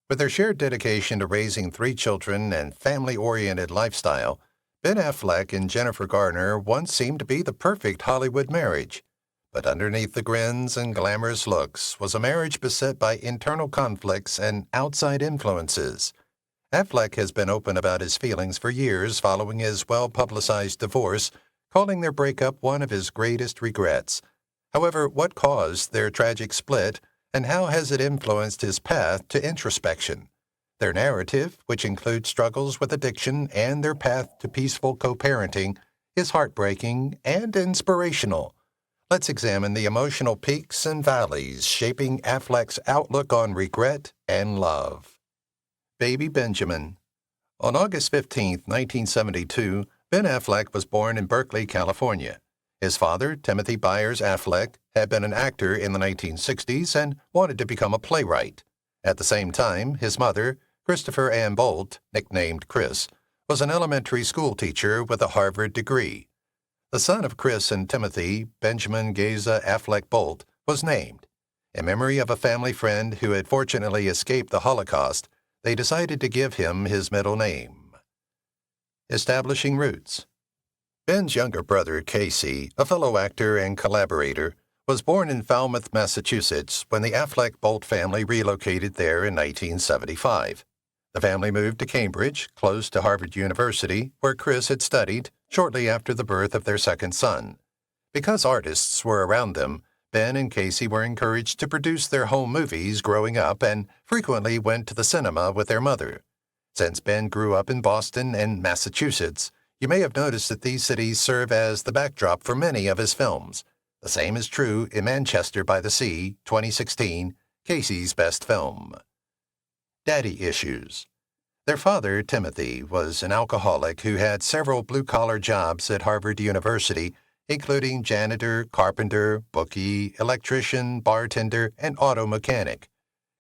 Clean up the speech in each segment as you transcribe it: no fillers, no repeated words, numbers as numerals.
With their shared dedication to raising three children and family-oriented lifestyle, Ben Affleck and Jennifer Garner once seemed to be the perfect Hollywood marriage. But underneath the grins and glamorous looks was a marriage beset by internal conflicts and outside influences. Affleck has been open about his feelings for years following his well-publicized divorce, calling their breakup one of his greatest regrets. However, what caused their tragic split, and how has it influenced his path to introspection? Their narrative, which includes struggles with addiction and their path to peaceful co-parenting, is heartbreaking and inspirational. Let's examine the emotional peaks and valleys shaping Affleck's outlook on regret and love. Baby Benjamin. On August 15, 1972, Ben Affleck was born in Berkeley, California. His father, Timothy Byers Affleck, had been an actor in the 1960s and wanted to become a playwright. At the same time, his mother, Christopher Ann Bolt, nicknamed Chris, was an elementary school teacher with a Harvard degree. The son of Chris and Timothy, Benjamin Geza Affleck Bolt, was named. In memory of a family friend who had fortunately escaped the Holocaust, they decided to give him his middle name. Establishing roots. Ben's younger brother, Casey, a fellow actor and collaborator, was born in Falmouth, Massachusetts when the Affleck-Bolt family relocated there in 1975. The family moved to Cambridge, close to Harvard University, where Chris had studied, shortly after the birth of their second son. Because artists were around them, Ben and Casey were encouraged to produce their home movies growing up and frequently went to the cinema with their mother. Since Ben grew up in Boston and Massachusetts, you may have noticed that these cities serve as the backdrop for many of his films. The same is true in Manchester by the Sea, 2016, Casey's best film. Daddy issues. Their father, Timothy, was an alcoholic who had several blue-collar jobs at Harvard University, including janitor, carpenter, bookie, electrician, bartender, and auto mechanic.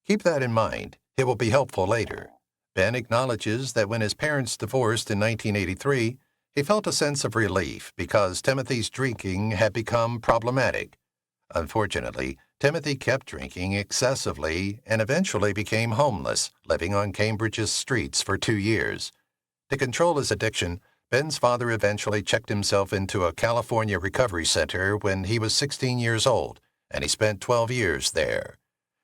Keep that in mind. It will be helpful later. Ben acknowledges that when his parents divorced in 1983, he felt a sense of relief because Timothy's drinking had become problematic. Unfortunately, Timothy kept drinking excessively and eventually became homeless, living on Cambridge's streets for 2 years. To control his addiction, Ben's father eventually checked himself into a California recovery center when he was 16 years old, and he spent 12 years there.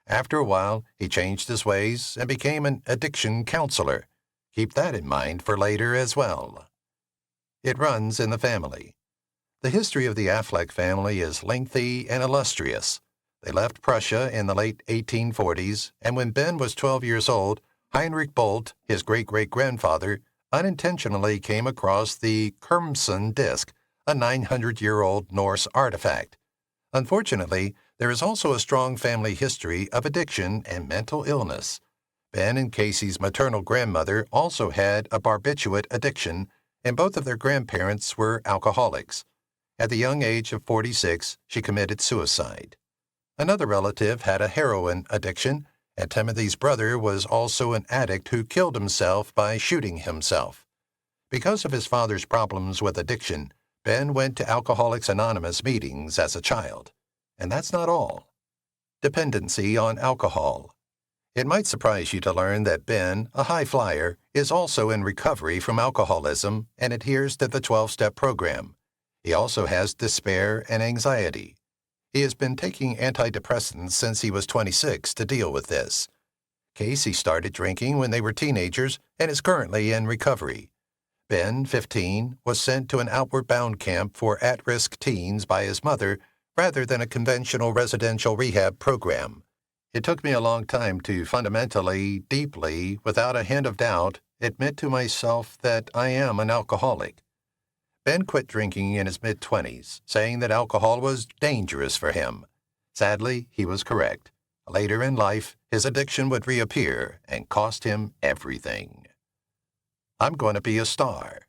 After a while, he changed his ways and became an addiction counselor. Keep that in mind for later as well. It runs in the family. The history of the Affleck family is lengthy and illustrious. They left Prussia in the late 1840s, and when Ben was 12 years old, Heinrich Bolt, his great-great-grandfather, unintentionally came across the Kermson disc, a 900-year-old Norse artifact. Unfortunately, there is also a strong family history of addiction and mental illness. Ben and Casey's maternal grandmother also had a barbiturate addiction, and both of their grandparents were alcoholics. At the young age of 46, she committed suicide. Another relative had a heroin addiction, and Timothy's brother was also an addict who killed himself by shooting himself. Because of his father's problems with addiction, Ben went to Alcoholics Anonymous meetings as a child. And that's not all. Dependency on alcohol. It might surprise you to learn that Ben, a high flyer, is also in recovery from alcoholism and adheres to the 12-step program. He also has despair and anxiety. He has been taking antidepressants since he was 26 to deal with this. Casey started drinking when they were teenagers and is currently in recovery. Ben, 15, was sent to an outward-bound camp for at-risk teens by his mother rather than a conventional residential rehab program. It took me a long time to fundamentally, deeply, without a hint of doubt, admit to myself that I am an alcoholic. Ben quit drinking in his mid-20s, saying that alcohol was dangerous for him. Sadly, he was correct. Later in life, his addiction would reappear and cost him everything. I'm going to be a star.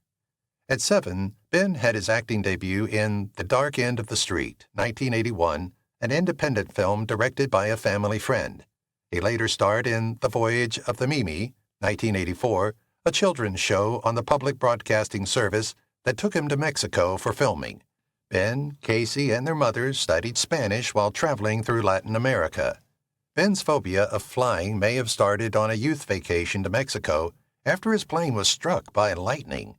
At 7, Ben had his acting debut in The Dark End of the Street, 1981, an independent film directed by a family friend. He later starred in The Voyage of the Mimi, 1984, a children's show on the public broadcasting service that took him to Mexico for filming. Ben, Casey, and their mothers studied Spanish while traveling through Latin America. Ben's phobia of flying may have started on a youth vacation to Mexico after his plane was struck by lightning.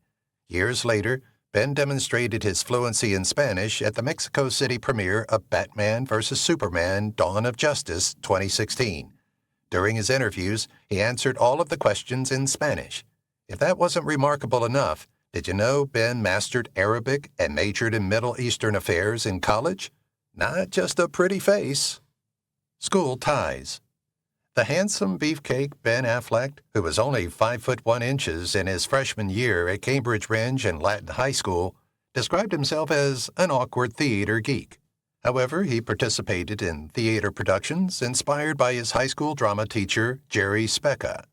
Years later, Ben demonstrated his fluency in Spanish at the Mexico City premiere of Batman vs. Superman: Dawn of Justice 2016. During his interviews, he answered all of the questions in Spanish. If that wasn't remarkable enough, did you know Ben mastered Arabic and majored in Middle Eastern affairs in college? Not just a pretty face. School ties. The handsome beefcake Ben Affleck, who was only 5'1" in his freshman year at Cambridge Rindge and Latin High School, described himself as an awkward theater geek. However, he participated in theater productions inspired by his high school drama teacher, Jerry Specca.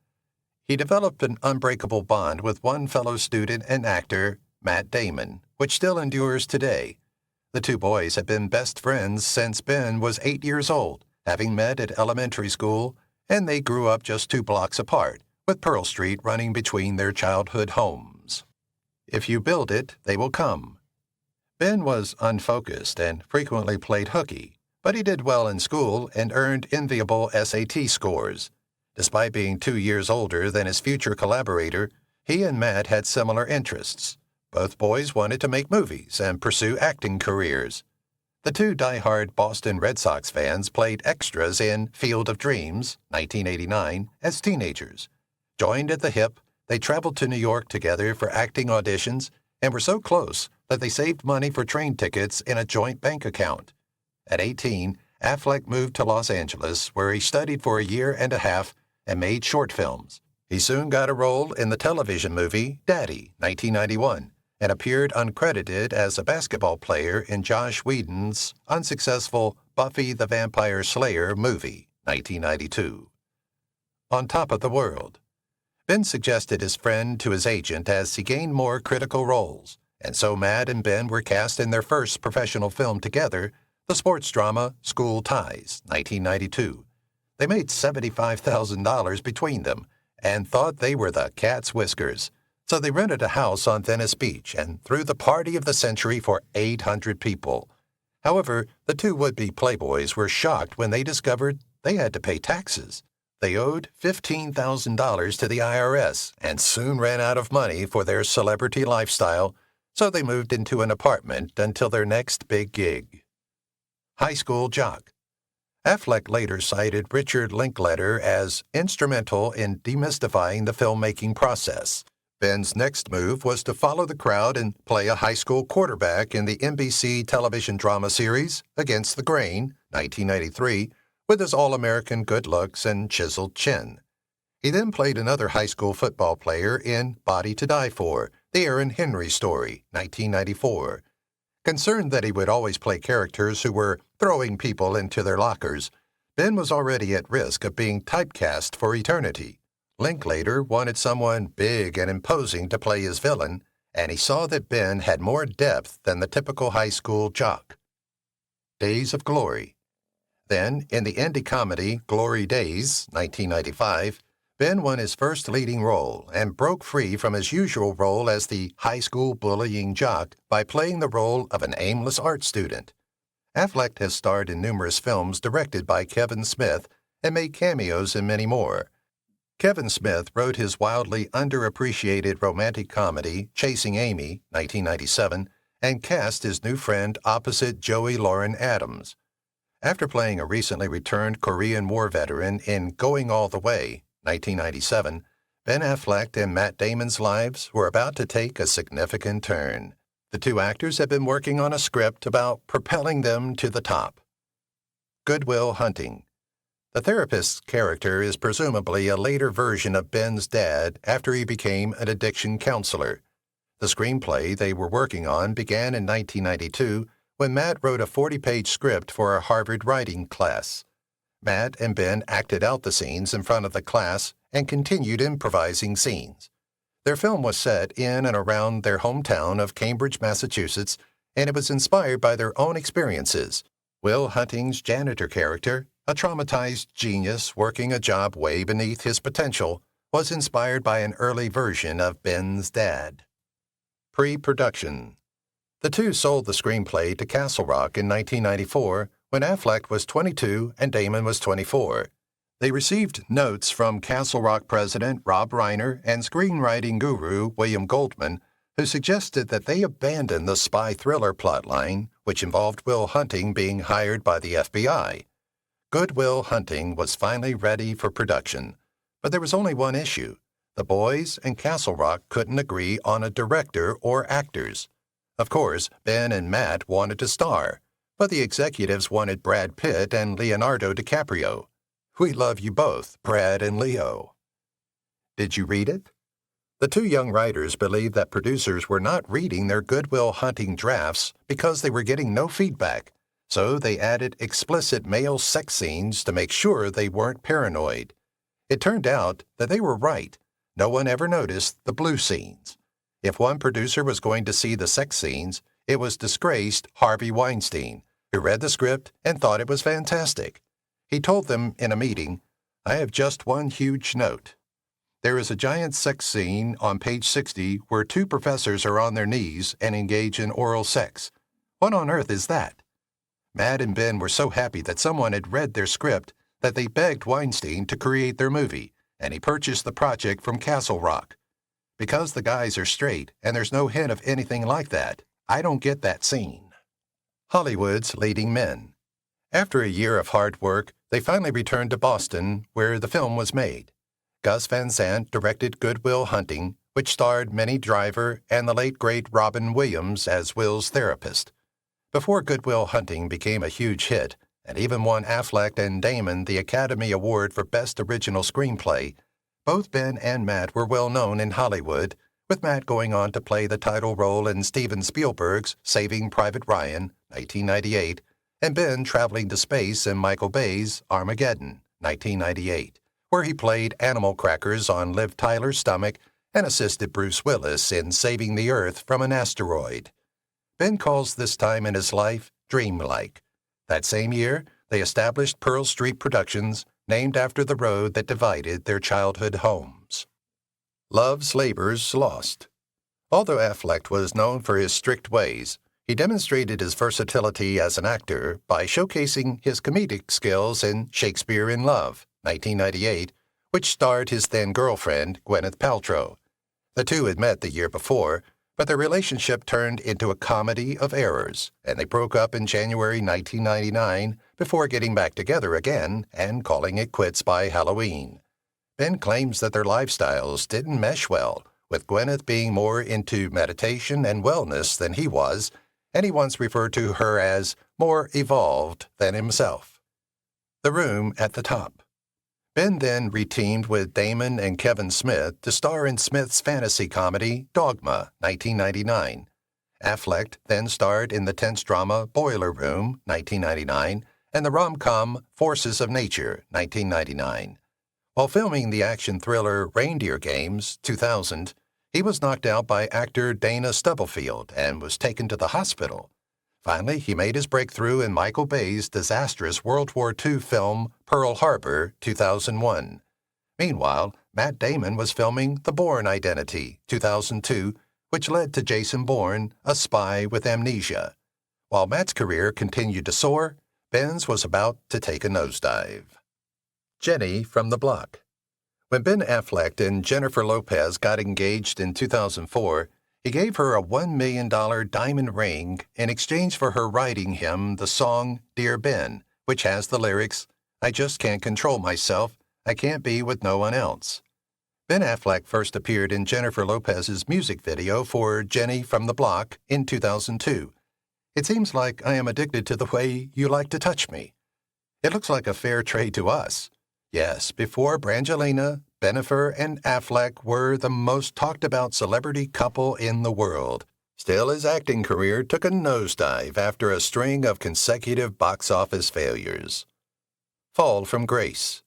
He developed an unbreakable bond with one fellow student and actor, Matt Damon, which still endures today. The two boys have been best friends since Ben was 8 years old, having met at elementary school, and they grew up just 2 blocks apart, with Pearl Street running between their childhood homes. If you build it, they will come. Ben was unfocused and frequently played hooky, but he did well in school and earned enviable SAT scores. Despite being 2 years older than his future collaborator, he and Matt had similar interests. Both boys wanted to make movies and pursue acting careers. The two diehard Boston Red Sox fans played extras in Field of Dreams, 1989, as teenagers. Joined at the hip, they traveled to New York together for acting auditions and were so close that they saved money for train tickets in a joint bank account. At 18, Affleck moved to Los Angeles, where he studied for a year and a half and made short films. He soon got a role in the television movie Daddy, 1991, and appeared uncredited as a basketball player in Joss Whedon's unsuccessful Buffy the Vampire Slayer movie, 1992. On top of the world. Ben suggested his friend to his agent as he gained more critical roles, and so Matt and Ben were cast in their first professional film together, the sports drama School Ties, 1992. They made $75,000 between them and thought they were the cat's whiskers. So they rented a house on Venice Beach and threw the party of the century for 800 people. However, the two would-be playboys were shocked when they discovered they had to pay taxes. They owed $15,000 to the IRS and soon ran out of money for their celebrity lifestyle, so they moved into an apartment until their next big gig. High school jock. Affleck later cited Richard Linklater as instrumental in demystifying the filmmaking process. Ben's next move was to follow the crowd and play a high school quarterback in the NBC television drama series Against the Grain, 1993, with his all-American good looks and chiseled chin. He then played another high school football player in Body to Die For, the Aaron Henry Story, 1994. Concerned that he would always play characters who were throwing people into their lockers, Ben was already at risk of being typecast for eternity. Linklater wanted someone big and imposing to play his villain, and he saw that Ben had more depth than the typical high school jock. Days of Glory. Then, in the indie comedy Glory Days, 1995, Ben won his first leading role and broke free from his usual role as the high school bullying jock by playing the role of an aimless art student. Affleck has starred in numerous films directed by Kevin Smith and made cameos in many more. Kevin Smith wrote his wildly underappreciated romantic comedy Chasing Amy, 1997, and cast his new friend opposite Joey Lauren Adams. After playing a recently returned Korean War veteran in Going All the Way, 1997, Ben Affleck and Matt Damon's lives were about to take a significant turn. The two actors had been working on a script about propelling them to the top. Goodwill Hunting. The therapist's character is presumably a later version of Ben's dad after he became an addiction counselor. The screenplay they were working on began in 1992 when Matt wrote a 40-page script for a Harvard writing class. Matt and Ben acted out the scenes in front of the class and continued improvising scenes. Their film was set in and around their hometown of Cambridge, Massachusetts, and it was inspired by their own experiences. Will Hunting's janitor character, a traumatized genius working a job way beneath his potential, was inspired by an early version of Ben's dad. Pre-production. The two sold the screenplay to Castle Rock in 1994 when Affleck was 22 and Damon was 24. They received notes from Castle Rock president Rob Reiner and screenwriting guru William Goldman, who suggested that they abandon the spy thriller plotline, which involved Will Hunting being hired by the FBI. Goodwill Hunting was finally ready for production, but there was only one issue. The boys and Castle Rock couldn't agree on a director or actors. Of course, Ben and Matt wanted to star, but the executives wanted Brad Pitt and Leonardo DiCaprio. We love you both, Brad and Leo. Did you read it? The two young writers believed that producers were not reading their Goodwill Hunting drafts because they were getting no feedback, so they added explicit male sex scenes to make sure they weren't paranoid. It turned out that they were right. No one ever noticed the blue scenes. If one producer was going to see the sex scenes, it was disgraced Harvey Weinstein, who read the script and thought it was fantastic. He told them in a meeting, "I have just one huge note. There is a giant sex scene on page 60 where two professors are on their knees and engage in oral sex. What on earth is that?" Matt and Ben were so happy that someone had read their script that they begged Weinstein to create their movie, and he purchased the project from Castle Rock. Because the guys are straight and there's no hint of anything like that, I don't get that scene. Hollywood's leading men. After a year of hard work, they finally returned to Boston, where the film was made. Gus Van Sant directed Goodwill Hunting, which starred Minnie Driver and the late great Robin Williams as Will's therapist. Before Goodwill Hunting became a huge hit, and even won Affleck and Damon the Academy Award for Best Original Screenplay, both Ben and Matt were well known in Hollywood, with Matt going on to play the title role in Steven Spielberg's Saving Private Ryan, 1998, and Ben traveling to space in Michael Bay's Armageddon, 1998, where he played animal crackers on Liv Tyler's stomach and assisted Bruce Willis in saving the Earth from an asteroid. Ben calls this time in his life dreamlike. That same year, they established Pearl Street Productions, named after the road that divided their childhood homes. Love's Labor's Lost. Although Affleck was known for his strict ways, he demonstrated his versatility as an actor by showcasing his comedic skills in Shakespeare in Love, 1998, which starred his then-girlfriend, Gwyneth Paltrow. The two had met the year before, but their relationship turned into a comedy of errors, and they broke up in January 1999 before getting back together again and calling it quits by Halloween. Ben claims that their lifestyles didn't mesh well, with Gwyneth being more into meditation and wellness than he was, and he once referred to her as more evolved than himself. The Room at the Top. Ben then reteamed with Damon and Kevin Smith to star in Smith's fantasy comedy Dogma, 1999. Affleck then starred in the tense drama Boiler Room, 1999, and the rom-com Forces of Nature, 1999. While filming the action thriller Reindeer Games, 2000, he was knocked out by actor Dana Stubblefield and was taken to the hospital. Finally, he made his breakthrough in Michael Bay's disastrous World War II film Pearl Harbor, 2001. Meanwhile, Matt Damon was filming The Bourne Identity, 2002, which led to Jason Bourne, a spy with amnesia. While Matt's career continued to soar, Ben's was about to take a nosedive. Jenny from the Block. When Ben Affleck and Jennifer Lopez got engaged in 2004, he gave her a $1 million diamond ring in exchange for her writing him the song Dear Ben, which has the lyrics, "I just can't control myself, I can't be with no one else." Ben Affleck first appeared in Jennifer Lopez's music video for Jenny from the Block in 2002. "It seems like I am addicted to the way you like to touch me." It looks like a fair trade to us. Yes, before Brangelina, Bennifer, and Affleck were the most talked-about celebrity couple in the world. Still, his acting career took a nosedive after a string of consecutive box office failures. Fall from grace.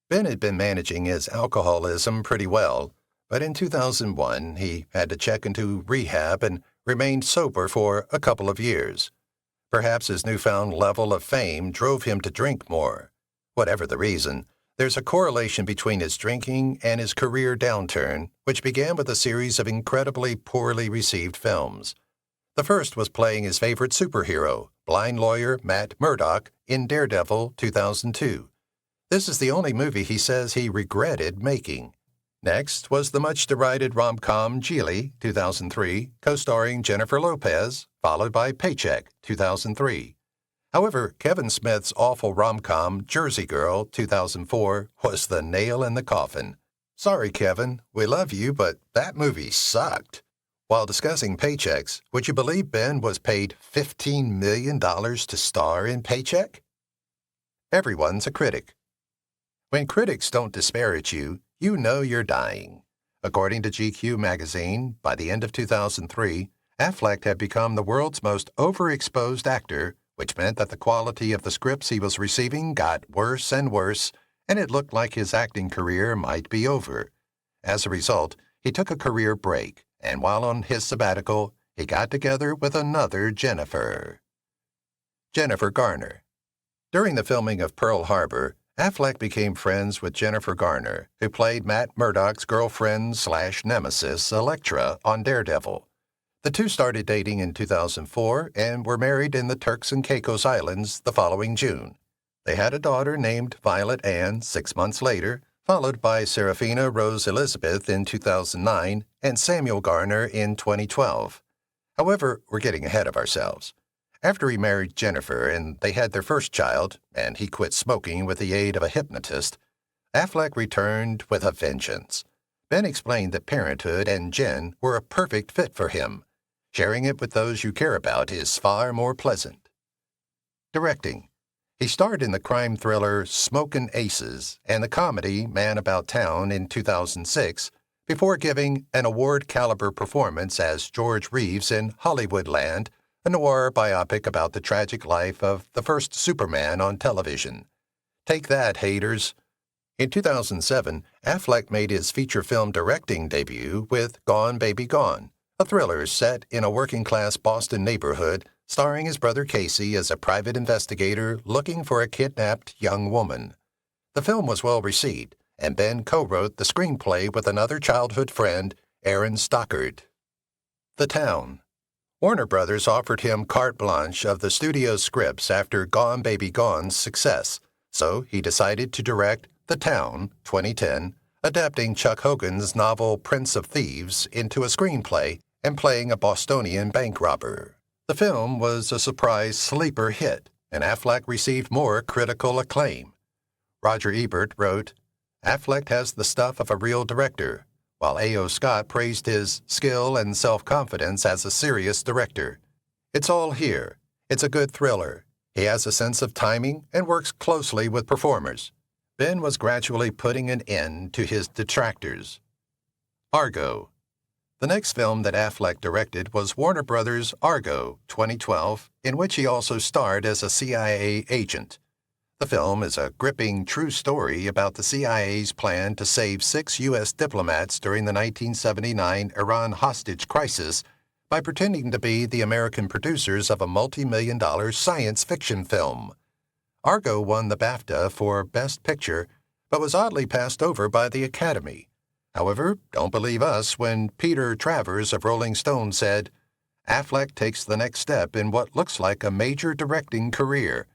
Ben had been managing his alcoholism pretty well, but in 2001 he had to check into rehab and remained sober for a couple of years. Perhaps his newfound level of fame drove him to drink more. Whatever the reason, there's a correlation between his drinking and his career downturn, which began with a series of incredibly poorly received films. The first was playing his favorite superhero, blind lawyer Matt Murdock, in Daredevil 2002. This is the only movie he says he regretted making. Next was the much-derided rom-com Geely, 2003, co-starring Jennifer Lopez, followed by Paycheck, 2003. However, Kevin Smith's awful rom-com Jersey Girl, 2004, was the nail in the coffin. Sorry, Kevin, we love you, but that movie sucked. While discussing Paychecks, would you believe Ben was paid $15 million to star in Paycheck? Everyone's a critic. When critics don't disparage you, you know you're dying. According to GQ magazine, by the end of 2003, Affleck had become the world's most overexposed actor, which meant that the quality of the scripts he was receiving got worse and worse, and it looked like his acting career might be over. As a result, he took a career break, and while on his sabbatical, he got together with another Jennifer. Jennifer Garner. During the filming of Pearl Harbor, Affleck became friends with Jennifer Garner, who played Matt Murdock's girlfriend/nemesis, Elektra, on Daredevil. The two started dating in 2004 and were married in the Turks and Caicos Islands the following June. They had a daughter named Violet Ann 6 months later, followed by Serafina Rose Elizabeth in 2009 and Samuel Garner in 2012. However, we're getting ahead of ourselves. After he married Jennifer and they had their first child, and he quit smoking with the aid of a hypnotist, Affleck returned with a vengeance. Ben explained that parenthood and Jen were a perfect fit for him. Sharing it with those you care about is far more pleasant. Directing. He starred in the crime thriller Smokin' Aces and the comedy Man About Town in 2006, before giving an award-caliber performance as George Reeves in Hollywoodland, a noir biopic about the tragic life of the first Superman on television. Take that, haters. In 2007, Affleck made his feature film directing debut with Gone Baby Gone, a thriller set in a working-class Boston neighborhood starring his brother Casey as a private investigator looking for a kidnapped young woman. The film was well received, and Ben co-wrote the screenplay with another childhood friend, Aaron Stockard. The Town. Warner Brothers offered him carte blanche of the studio's scripts after Gone Baby Gone's success, so he decided to direct The Town, 2010, adapting Chuck Hogan's novel Prince of Thieves into a screenplay and playing a Bostonian bank robber. The film was a surprise sleeper hit, and Affleck received more critical acclaim. Roger Ebert wrote, "Affleck has the stuff of a real director," while A.O. Scott praised his skill and self-confidence as a serious director. "It's all here. It's a good thriller. He has a sense of timing and works closely with performers." Ben was gradually putting an end to his detractors. Argo. The next film that Affleck directed was Warner Brothers' Argo, 2012, in which he also starred as a CIA agent. The film is a gripping true story about the CIA's plan to save 6 U.S. diplomats during the 1979 Iran hostage crisis by pretending to be the American producers of a multi-million-dollar science fiction film. Argo won the BAFTA for Best Picture, but was oddly passed over by the Academy. However, don't believe us when Peter Travers of Rolling Stone said, "Affleck takes the next step in what looks like a major directing career."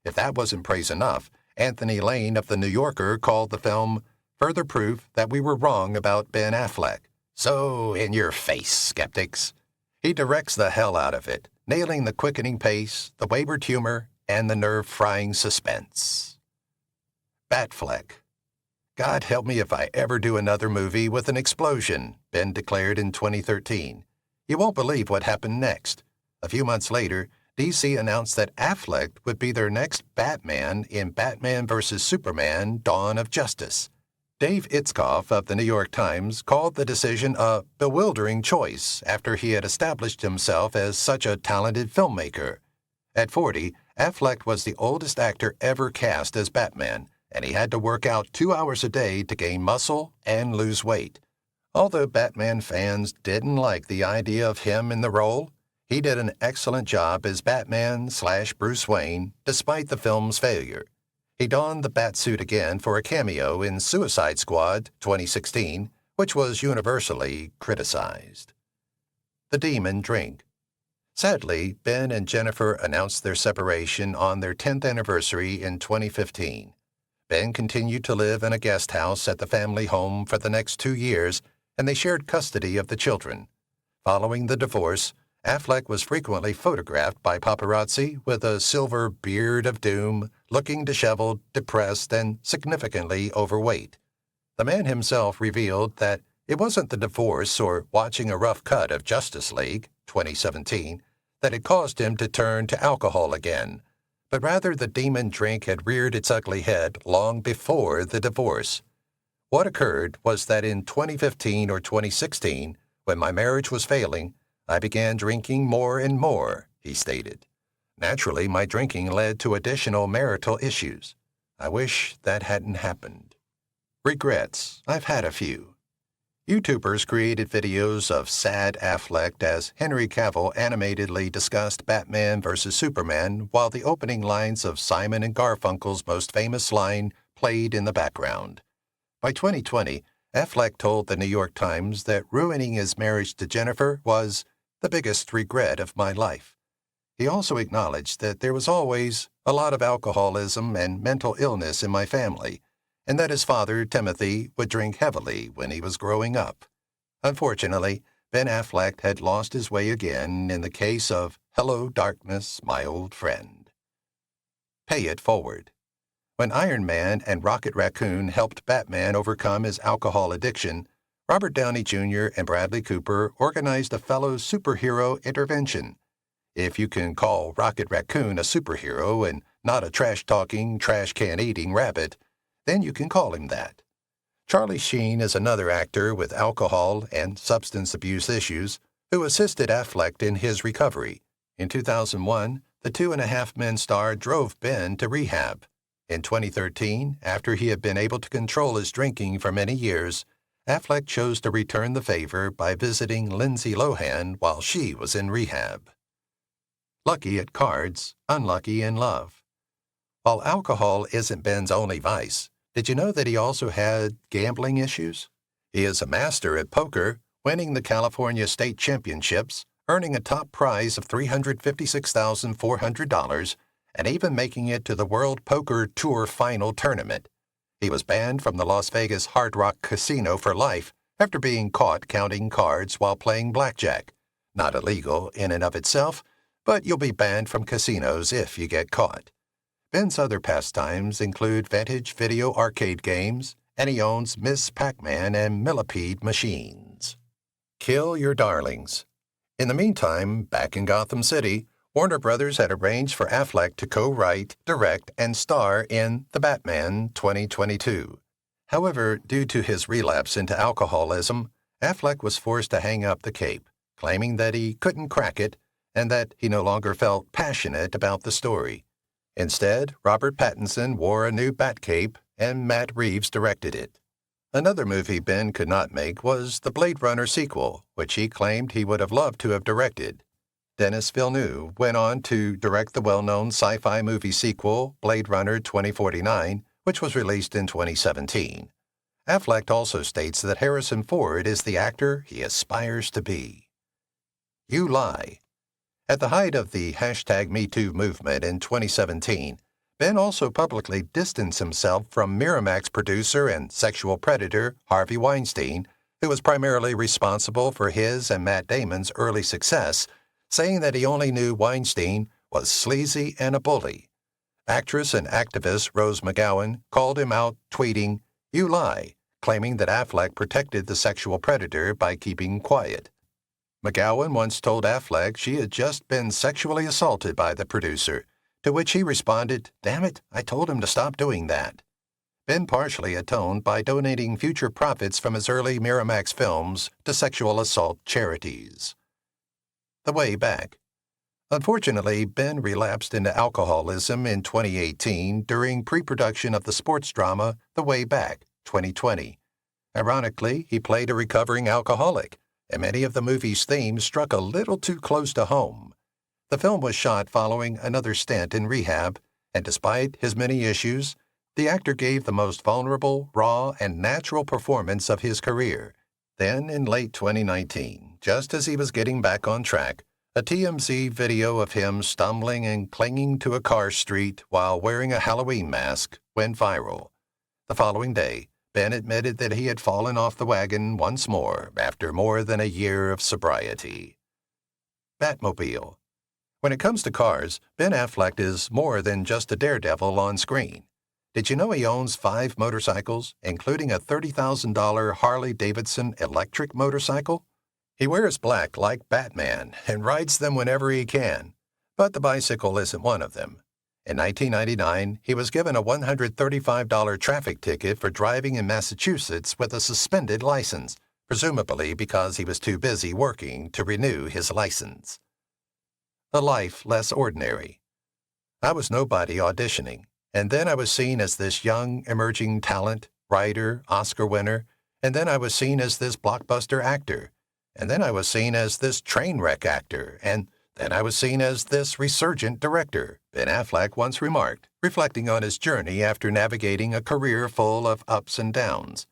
If that wasn't praise enough, Anthony Lane of The New Yorker called the film further proof that we were wrong about Ben Affleck. So in your face, skeptics. He directs the hell out of it, nailing the quickening pace, the wayward humor, and the nerve-frying suspense. Batfleck. "God help me if I ever do another movie with an explosion," Ben declared in 2013. You won't believe what happened next. A few months later, DC announced that Affleck would be their next Batman in Batman vs. Superman: Dawn of Justice. Dave Itzkoff of the New York Times called the decision a bewildering choice after he had established himself as such a talented filmmaker. At 40, Affleck was the oldest actor ever cast as Batman, and he had to work out 2 hours a day to gain muscle and lose weight. Although Batman fans didn't like the idea of him in the role, he did an excellent job as Batman/Bruce Wayne, despite the film's failure. He donned the Batsuit again for a cameo in Suicide Squad 2016, which was universally criticized. The Demon Drink. Sadly, Ben and Jennifer announced their separation on their 10th anniversary in 2015. Ben continued to live in a guest house at the family home for the next 2 years, and they shared custody of the children. Following the divorce, Affleck was frequently photographed by paparazzi with a silver beard of doom, looking disheveled, depressed, and significantly overweight. The man himself revealed that it wasn't the divorce or watching a rough cut of Justice League, 2017, that had caused him to turn to alcohol again, but rather the demon drink had reared its ugly head long before the divorce. What occurred was that in 2015 or 2016, when my marriage was failing, I began drinking more and more, he stated. Naturally, my drinking led to additional marital issues. I wish that hadn't happened. Regrets. I've had a few. YouTubers created videos of sad Affleck as Henry Cavill animatedly discussed Batman vs. Superman while the opening lines of Simon and Garfunkel's most famous line played in the background. By 2020, Affleck told the New York Times that ruining his marriage to Bennifer was the biggest regret of my life. He also acknowledged that there was always a lot of alcoholism and mental illness in my family, and that his father, Timothy, would drink heavily when he was growing up. Unfortunately, Ben Affleck had lost his way again in the case of Hello Darkness, My Old Friend. Pay it forward. When Iron Man and Rocket Raccoon helped Batman overcome his alcohol addiction, Robert Downey Jr. and Bradley Cooper organized a fellow superhero intervention. If you can call Rocket Raccoon a superhero and not a trash-talking, trash-can-eating rabbit, then you can call him that. Charlie Sheen is another actor with alcohol and substance abuse issues who assisted Affleck in his recovery. In 2001, the Two and a Half Men star drove Ben to rehab. In 2013, after he had been able to control his drinking for many years, Affleck chose to return the favor by visiting Lindsay Lohan while she was in rehab. Lucky at cards, unlucky in love. While alcohol isn't Ben's only vice, did you know that he also had gambling issues? He is a master at poker, winning the California State Championships, earning a top prize of $356,400, and even making it to the World Poker Tour Final Tournament. He was banned from the Las Vegas Hard Rock Casino for life after being caught counting cards while playing blackjack. Not illegal in and of itself, but you'll be banned from casinos if you get caught. Ben's other pastimes include vintage video arcade games, and he owns Miss Pac-Man and Millipede machines. Kill your darlings. In the meantime, back in Gotham City, Warner Brothers had arranged for Affleck to co-write, direct, and star in The Batman 2022. However, due to his relapse into alcoholism, Affleck was forced to hang up the cape, claiming that he couldn't crack it and that he no longer felt passionate about the story. Instead, Robert Pattinson wore a new bat cape and Matt Reeves directed it. Another movie Ben could not make was the Blade Runner sequel, which he claimed he would have loved to have directed. Denis Villeneuve went on to direct the well-known sci-fi movie sequel, Blade Runner 2049, which was released in 2017. Affleck also states that Harrison Ford is the actor he aspires to be. You lie. At the height of the #MeToo movement in 2017, Ben also publicly distanced himself from Miramax producer and sexual predator Harvey Weinstein, who was primarily responsible for his and Matt Damon's early success, saying that he only knew Weinstein was sleazy and a bully. Actress and activist Rose McGowan called him out, tweeting, "You lie," claiming that Affleck protected the sexual predator by keeping quiet. McGowan once told Affleck she had just been sexually assaulted by the producer, to which he responded, "Damn it, I told him to stop doing that." Ben partially atoned by donating future profits from his early Miramax films to sexual assault charities. The way back. Unfortunately, Ben relapsed into alcoholism in 2018 during pre-production of the sports drama The Way Back, 2020. Ironically, he played a recovering alcoholic, and many of the movie's themes struck a little too close to home. The film was shot following another stint in rehab, and despite his many issues, the actor gave the most vulnerable, raw, and natural performance of his career. Then, in late 2019, just as he was getting back on track, a TMZ video of him stumbling and clinging to a car street while wearing a Halloween mask went viral. The following day, Ben admitted that he had fallen off the wagon once more after more than a year of sobriety. Batmobile. When it comes to cars, Ben Affleck is more than just a daredevil on screen. Did you know he owns 5 motorcycles, including a $30,000 Harley-Davidson electric motorcycle? He wears black like Batman and rides them whenever he can, but the bicycle isn't one of them. In 1999, he was given a $135 traffic ticket for driving in Massachusetts with a suspended license, presumably because he was too busy working to renew his license. A life less ordinary. I was nobody auditioning, and then I was seen as this young, emerging talent, writer, Oscar winner, and then I was seen as this blockbuster actor, and then I was seen as this train wreck actor, and then I was seen as this resurgent director, Ben Affleck once remarked, reflecting on his journey after navigating a career full of ups and downs.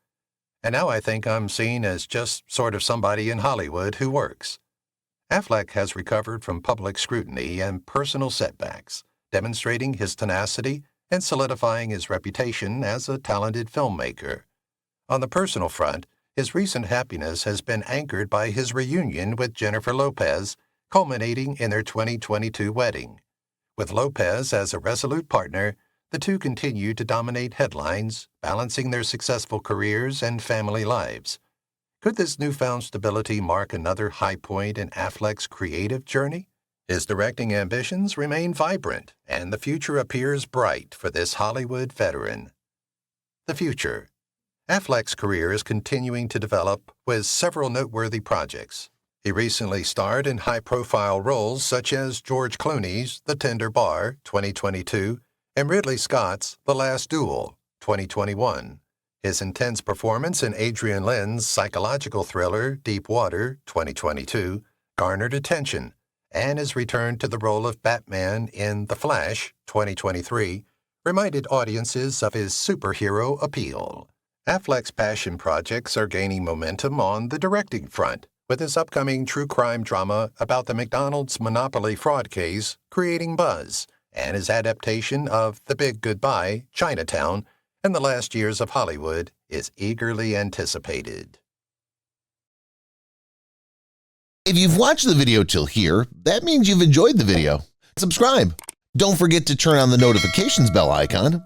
And now I think I'm seen as just sort of somebody in Hollywood who works. Affleck has recovered from public scrutiny and personal setbacks, demonstrating his tenacity and solidifying his reputation as a talented filmmaker. On the personal front, his recent happiness has been anchored by his reunion with Jennifer Lopez, culminating in their 2022 wedding. With Lopez as a resolute partner, the two continue to dominate headlines, balancing their successful careers and family lives. Could this newfound stability mark another high point in Affleck's creative journey? His directing ambitions remain vibrant, and the future appears bright for this Hollywood veteran. The future. Affleck's career is continuing to develop with several noteworthy projects. He recently starred in high-profile roles such as George Clooney's The Tender Bar, 2022, and Ridley Scott's The Last Duel, 2021. His intense performance in Adrian Lyne's psychological thriller Deep Water, 2022, garnered attention, and his return to the role of Batman in The Flash, 2023, reminded audiences of his superhero appeal. Affleck's passion projects are gaining momentum on the directing front, with his upcoming true crime drama about the McDonald's monopoly fraud case creating buzz, and his adaptation of The Big Goodbye, Chinatown, and the last years of Hollywood is eagerly anticipated. If you've watched the video till here, that means you've enjoyed the video. Subscribe. Don't forget to turn on the notifications bell icon